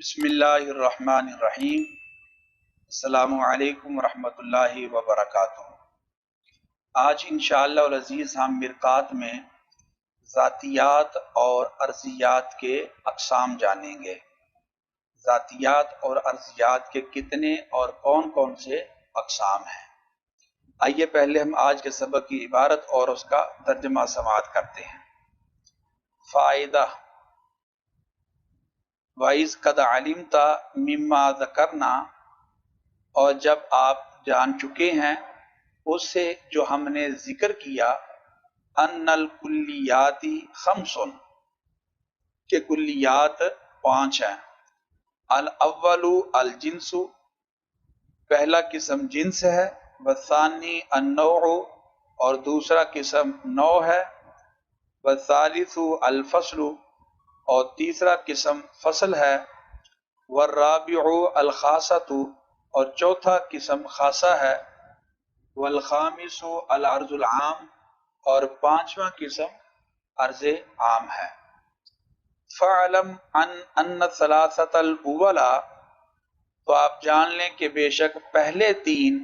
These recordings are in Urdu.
بسم اللہ الرحمن الرحیم۔ السلام علیکم ورحمۃ اللہ وبرکاتہ۔ آج انشاءاللہ العزیز ہم مرقات میں ذاتیات اور ارضیات کے اقسام جانیں گے۔ ذاتیات اور ارضیات کے کتنے اور کون کون سے اقسام ہیں؟ آئیے پہلے ہم آج کے سبق کی عبارت اور اس کا ترجمہ سماعت کرتے ہیں۔ فائدہ: وَإِذْ قَدْ عَلِمْتَ مِمَّا ذَكَرْنَا، اور جب آپ جان چکے ہیں اس سے جو ہم نے ذکر کیا، ان الکلیات خمس، کہ کلیات 5 ہیں۔ الاول الجنس، پہلا قسم جنس ہے، والثانی النوع، اور دوسرا قسم نوع ہے، والثالث الفصل، اور تیسرا قسم فصل ہے، والرابع الخاصۃ، اور چوتھا قسم خاصہ ہے، والخامس العرض العام، اور پانچواں قسم عرض عام ہے۔ فَاعْلَمْ أَنَّ الثَّلَاثَةَ الْأُوَّلَ، تو آپ جان لیں کہ بے شک پہلے 3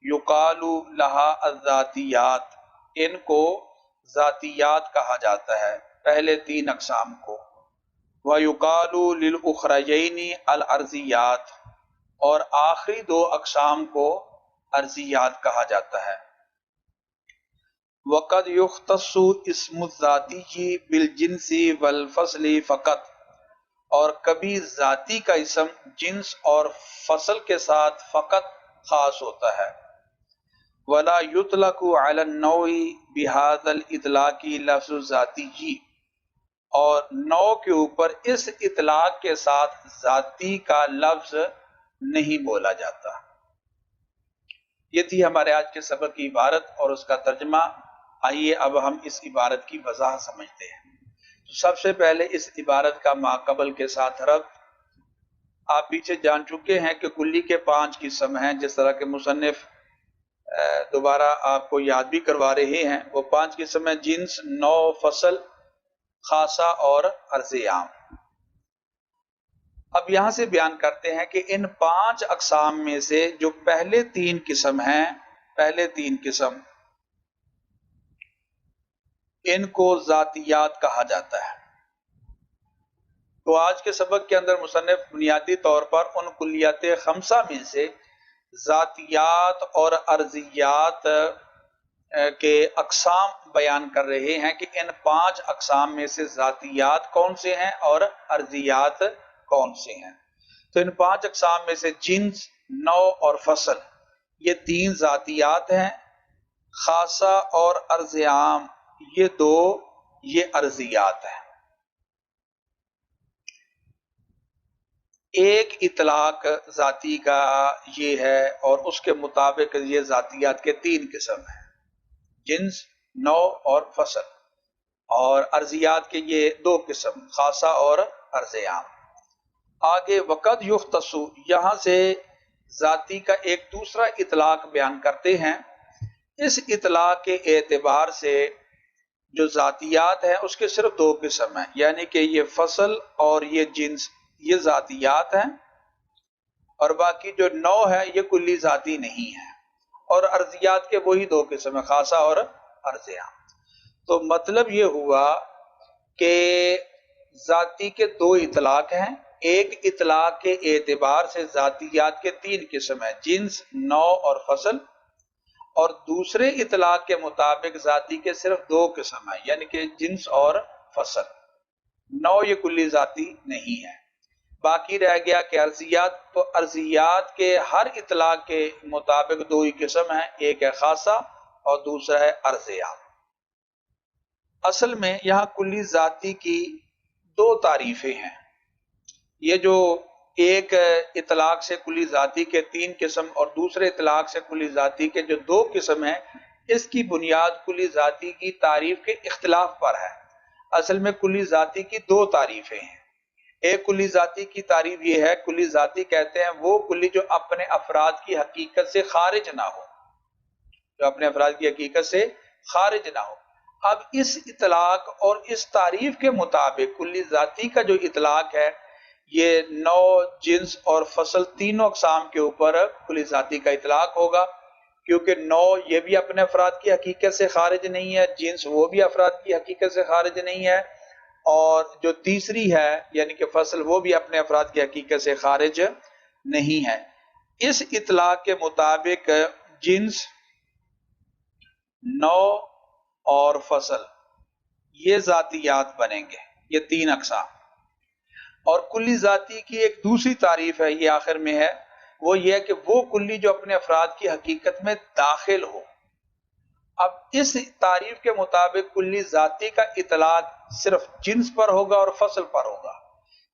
یقال لها الذاتیات، ان کو ذاتیات کہا جاتا ہے، پہلے 3 اقسام کو۔ وَيُقَالُ لِلْأُخْرَيَيْنِ الْأَرْضِيَّاتِ، اور آخری 2 اقسام کو ارضیات کہا جاتا ہے۔ وَقَدْ يُخْتَصُّ اسْمُ الذَّاتِيِّ بِالْجِنْسِ وَالْفَصْلِ فَقَط، اور کبھی ذاتی کا اسم جنس اور فصل کے ساتھ فقط خاص ہوتا ہے۔ وَلَا يُطْلَقُ عَلَى النَّوْعِ بِهَذَا الْإِطْلَاقِ لَفْظُ الذَّاتِيِّ، اور نوع کے اوپر اس اطلاق کے ساتھ ذاتی کا لفظ نہیں بولا جاتا۔ یہ تھی ہمارے آج کے سبق کی عبارت اور اس کا ترجمہ۔ آئیے اب ہم اس عبارت کی وضاحت سمجھتے ہیں۔ تو سب سے پہلے اس عبارت کا ما قبل کے ساتھ ربط۔ آپ پیچھے جان چکے ہیں کہ کلی کے 5 قسم ہیں، جس طرح کہ مصنف دوبارہ آپ کو یاد بھی کروا رہے ہیں۔ وہ 5 قسم ہیں: جنس، نوع، فصل، خاصہ اور عرض عام۔ اب یہاں سے بیان کرتے ہیں کہ ان 5 اقسام میں سے جو پہلے 3 قسم ہیں، پہلے 3 قسم، ان کو ذاتیات کہا جاتا ہے۔ تو آج کے سبق کے اندر مصنف بنیادی طور پر ان کلیات 5 میں سے ذاتیات اور ارضیات کے اقسام بیان کر رہے ہیں کہ ان 5 اقسام میں سے ذاتیات کون سے ہیں اور ارضیات کون سے ہیں۔ تو ان 5 اقسام میں سے جنس، نوع اور فصل، یہ 3 ذاتیات ہیں۔ خاصہ اور عرض عام، یہ 2 یہ ارضیات ہیں۔ ایک اطلاق ذاتی کا یہ ہے، اور اس کے مطابق یہ ذاتیات کے 3 قسم ہیں: جنس، نوع اور فصل، اور ارضیات کے یہ 2 قسم، خاصہ اور عرض عام۔ آگے وقد یختص، یہاں سے ذاتی کا ایک دوسرا اطلاق بیان کرتے ہیں۔ اس اطلاق کے اعتبار سے جو ذاتیات ہیں اس کے صرف 2 قسم ہیں، یعنی کہ یہ فصل اور یہ جنس، یہ ذاتیات ہیں، اور باقی جو نوع ہے یہ کلی ذاتی نہیں ہے۔ اور ارضیات کے وہی 2 قسم ہیں، خاصہ اور عرض عام۔ تو مطلب یہ ہوا کہ ذاتی کے 2 اطلاق ہیں۔ ایک اطلاق کے اعتبار سے ذاتیات کے 3 قسم ہیں: جنس، نوع اور فصل، اور دوسرے اطلاق کے مطابق ذاتی کے صرف 2 قسم ہیں، یعنی کہ جنس اور فصل۔ نوع یہ کلی ذاتی نہیں ہے۔ باقی رہ گیا کہ ارضیات، تو ارضیات کے ہر اطلاق کے مطابق 2 ہی قسم ہیں، ایک ہے خاصہ اور دوسرا ہے عرض عام۔ اصل میں یہاں کلی ذاتی کی 2 تعریفیں ہیں۔ یہ جو ایک اطلاق سے کلی ذاتی کے 3 قسم اور دوسرے اطلاق سے کلی ذاتی کے جو 2 قسم ہیں، اس کی بنیاد کلی ذاتی کی تعریف کے اختلاف پر ہے۔ اصل میں کلی ذاتی کی 2 تعریفیں ہیں۔ ایک کلی ذاتی کی تعریف یہ ہے، کلی ذاتی کہتے ہیں وہ کلی جو اپنے افراد کی حقیقت سے خارج نہ ہو، جو اپنے افراد کی حقیقت سے خارج نہ ہو۔ اب اس اطلاق اور اس تعریف کے مطابق کلی ذاتی کا جو اطلاق ہے، یہ نوع، جنس اور فصل تینوں اقسام کے اوپر کلی ذاتی کا اطلاق ہوگا، کیونکہ نوع یہ بھی اپنے افراد کی حقیقت سے خارج نہیں ہے، جنس وہ بھی افراد کی حقیقت سے خارج نہیں ہے، اور جو تیسری ہے یعنی کہ فصل وہ بھی اپنے افراد کی حقیقت سے خارج نہیں ہے۔ اس اطلاق کے مطابق جنس، نوع اور فصل یہ ذاتیات بنیں گے، یہ تین اقسام۔ اور کلی ذاتی کی ایک دوسری تعریف ہے، یہ آخر میں ہے، وہ یہ ہے کہ وہ کلی جو اپنے افراد کی حقیقت میں داخل ہو۔ اب اس تعریف کے مطابق کلی ذاتی کا اطلاق صرف جنس پر ہوگا اور فصل پر ہوگا،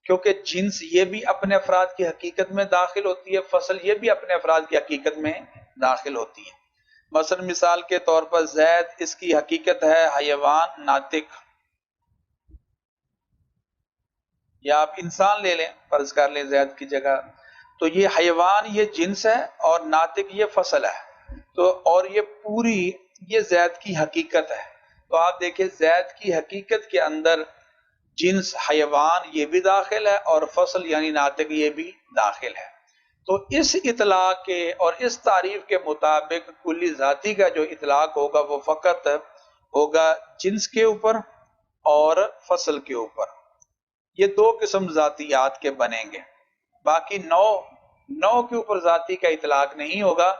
کیونکہ جنس یہ بھی اپنے افراد کی حقیقت میں داخل ہوتی ہے، فصل یہ بھی اپنے افراد کی حقیقت میں داخل ہوتی ہے۔ مثلا مثال کے طور پر زید، اس کی حقیقت ہے حیوان ناطق، یا آپ انسان لے لیں، فرض کر لیں زید کی جگہ، تو یہ حیوان یہ جنس ہے اور ناطق یہ فصل ہے، تو اور یہ پوری یہ زید کی حقیقت ہے۔ تو آپ دیکھیں زید کی حقیقت کے اندر جنس حیوان یہ بھی داخل ہے اور فصل یعنی ناطق یہ بھی داخل ہے۔ تو اس اطلاق کے اور اس تعریف کے مطابق کلی ذاتی کا جو اطلاق ہوگا وہ فقط ہوگا جنس کے اوپر اور فصل کے اوپر، یہ دو قسم ذاتیات کے بنیں گے۔ باقی نوع کے اوپر ذاتی کا اطلاق نہیں ہوگا،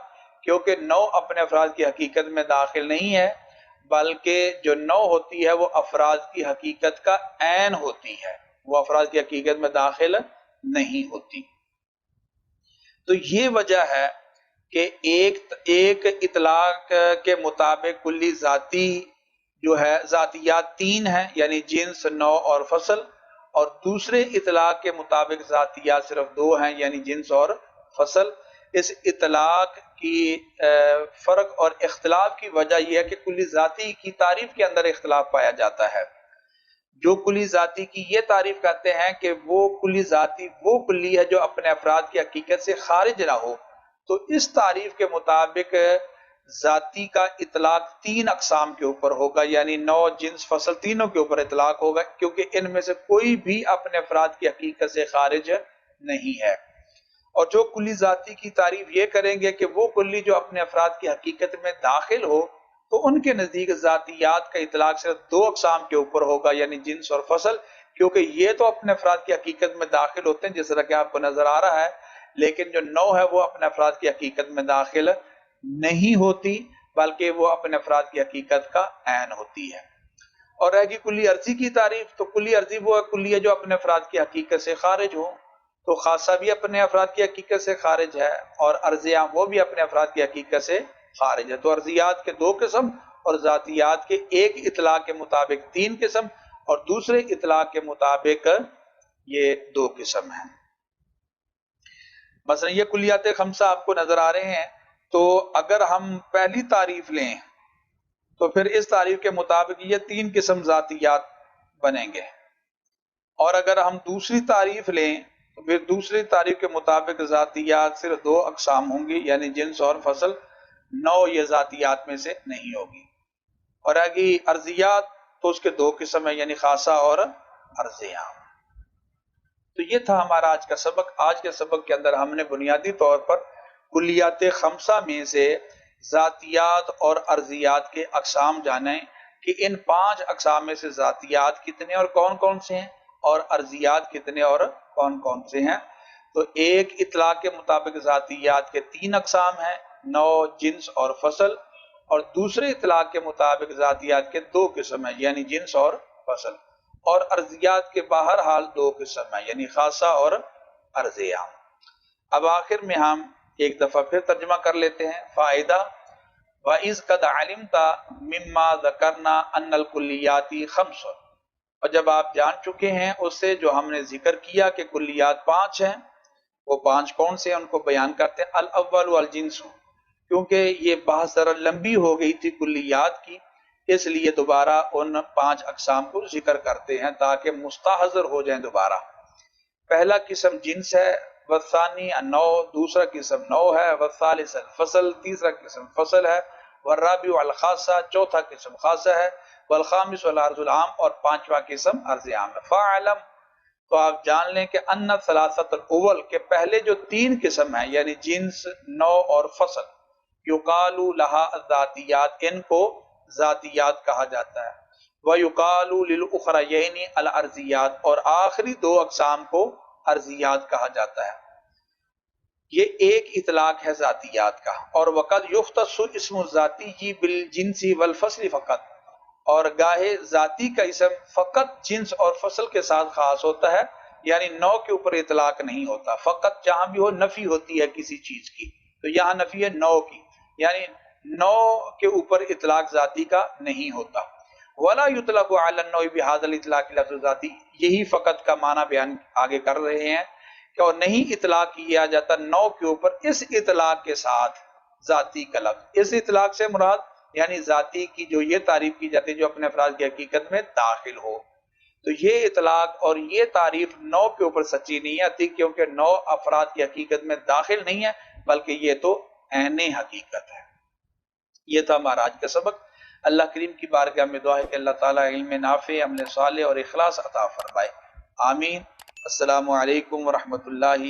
کیونکہ نوع اپنے افراد کی حقیقت میں داخل نہیں ہے، بلکہ جو نوع ہوتی ہے وہ افراد کی حقیقت کا عین ہوتی ہے، وہ افراد کی حقیقت میں داخل نہیں ہوتی۔ تو یہ وجہ ہے کہ ایک اطلاق کے مطابق کلی ذاتی جو ہے ذاتیات تین ہیں، یعنی جنس، نوع اور فصل، اور دوسرے اطلاق کے مطابق ذاتیات صرف دو ہیں، یعنی جنس اور فصل۔ اس اطلاق کی فرق اور اختلاف کی وجہ یہ ہے کہ کلی ذاتی کی تعریف کے اندر اختلاف پایا جاتا ہے۔ جو کلی ذاتی کی یہ تعریف کرتے ہیں کہ وہ کلی ذاتی وہ کلی ہے جو اپنے افراد کی حقیقت سے خارج نہ ہو، تو اس تعریف کے مطابق ذاتی کا اطلاق تین اقسام کے اوپر ہوگا، یعنی نوع، جنس، فصل تینوں کے اوپر اطلاق ہوگا، کیونکہ ان میں سے کوئی بھی اپنے افراد کی حقیقت سے خارج نہیں ہے۔ اور جو کلی ذاتی کی تعریف یہ کریں گے کہ وہ کلی جو اپنے افراد کی حقیقت میں داخل ہو، تو ان کے نزدیک ذاتیات کا اطلاق صرف دو اقسام کے اوپر ہوگا، یعنی جنس اور فصل، کیونکہ یہ تو اپنے افراد کی حقیقت میں داخل ہوتے ہیں جس طرح کہ آپ کو نظر آ رہا ہے، لیکن جو نوع ہے وہ اپنے افراد کی حقیقت میں داخل نہیں ہوتی، بلکہ وہ اپنے افراد کی حقیقت کا عین ہوتی ہے۔ اور رہ گی کلی عرضی کی تعریف، تو کلی عرضی وہ کلی ہے جو اپنے افراد کی حقیقت سے خارج ہو، تو خاصہ بھی اپنے افراد کی حقیقت سے خارج ہے اور عرضی عام وہ بھی اپنے افراد کی حقیقت سے خارج ہے۔ تو عرضیات کے دو قسم اور ذاتیات کے ایک اطلاق کے مطابق تین قسم اور دوسرے اطلاق کے مطابق یہ دو قسم ہیں۔ مثلا یہ کلیات خمسہ آپ کو نظر آ رہے ہیں، تو اگر ہم پہلی تعریف لیں تو پھر اس تعریف کے مطابق یہ تین قسم ذاتیات بنیں گے، اور اگر ہم دوسری تعریف لیں تو پھر دوسری تعریف کے مطابق ذاتیات صرف دو اقسام ہوں گی، یعنی جنس اور فصل، نوع یہ ذاتیات میں سے نہیں ہوگی۔ اور آگے عرضیات تو اس کے دو قسم ہیں، یعنی خاصہ اور عرض عام۔ تو یہ تھا ہمارا آج کا سبق۔ آج کے سبق کے اندر ہم نے بنیادی طور پر کلیات خمسہ میں سے ذاتیات اور عرضیات کے اقسام جانے کہ ان پانچ اقسام میں سے ذاتیات کتنے اور کون کون سے ہیں، اور عرضیات کتنے اور کون کون سے ہیں۔ تو ایک اطلاق کے مطابق ذاتیات کے تین اقسام ہیں، نوع، جنس اور فصل، اور دوسرے اطلاق کے مطابق ذاتیات کے دو قسم ہیں، یعنی جنس اور فصل، اور عرضیات کے بہرحال دو قسم ہیں، یعنی خاصہ اور عرض عام۔ اب آخر میں ہم ایک دفعہ پھر ترجمہ کر لیتے ہیں۔ فائدہ: وَإِذْ قَدْ عَلِمْتَ مِمَّا ذَكَرْنَا أَنَّ الْكُلِّيَّاتِ خَمْسٌ، اور جب آپ جان چکے ہیں اس سے جو ہم نے ذکر کیا کہ کلیات پانچ ہیں، وہ پانچ کون سے ہیں ان کو بیان کرتے ہیں۔ الاول والجنس، کیونکہ یہ بحث ذرا لمبی ہو گئی تھی کلیات کی، اس لیے دوبارہ ان پانچ اقسام کو ذکر کرتے ہیں تاکہ مستحضر ہو جائیں دوبارہ۔ پہلا قسم جنس ہے، والثانی النوع، دوسرا قسم نوع ہے، والثالث الفصل، تیسرا قسم فصل ہے، والرابع الخاصہ، چوتھا قسم خاصہ ہے، والخامس العرض العام، اور پانچواں قسم عرض عام ہے۔ فاعلم، تو آپ جان لیں کہ ان ثلاثت الاول کے پہلے جو 3 قسم ہیں یعنی جنس، نوع اور فصل، یقال لہا الذاتیات، ان کو ذاتیات کہا جاتا ہے، وَيُقَالُ لِلْأُخْرَيَيْنِ الْأَرْضِيَّاتِ، اور آخری 2 اقسام کو ارضیات کہا جاتا ہے۔ یہ ایک اطلاق ہے ذاتیات کا۔ اور وقد یختص اسم الذاتی بالجنس والفصل فقط، اور گاہے ذاتی کا اسم فقط جنس اور فصل کے ساتھ خاص ہوتا ہے، یعنی نوع کے اوپر اطلاق نہیں ہوتا۔ فقط جہاں بھی ہو نفی ہوتی ہے کسی چیز کی، تو یہاں نفی ہے نوع کی، یعنی نوع کے اوپر اطلاق ذاتی کا نہیں ہوتا۔ ولا یطلق علی النوع بهذا الاطلاق لفظ ذاتی، یہی فقط کا معنی بیان آگے کر رہے ہیں کہ اور نہیں اطلاق کیا جاتا نوع کے اوپر اس اطلاق کے ساتھ ذاتی کا لفظ۔ اس اطلاق سے مراد یعنی ذاتی کی جو یہ تعریف کی جاتی ہے جو اپنے افراد کی حقیقت میں داخل ہو، تو یہ اطلاق اور یہ تعریف نوع کے اوپر سچی نہیں آتی، کیونکہ نوع افراد کی حقیقت میں داخل نہیں ہے، بلکہ یہ تو عین حقیقت ہے۔ یہ تھا ہمارا آج کا سبق۔ اللہ کریم کی بارگاہ میں دعا ہے کہ اللہ تعالیٰ علم نافع، عمل صالح اور اخلاص عطا فرمائے، آمین۔ السلام علیکم ورحمۃ اللہ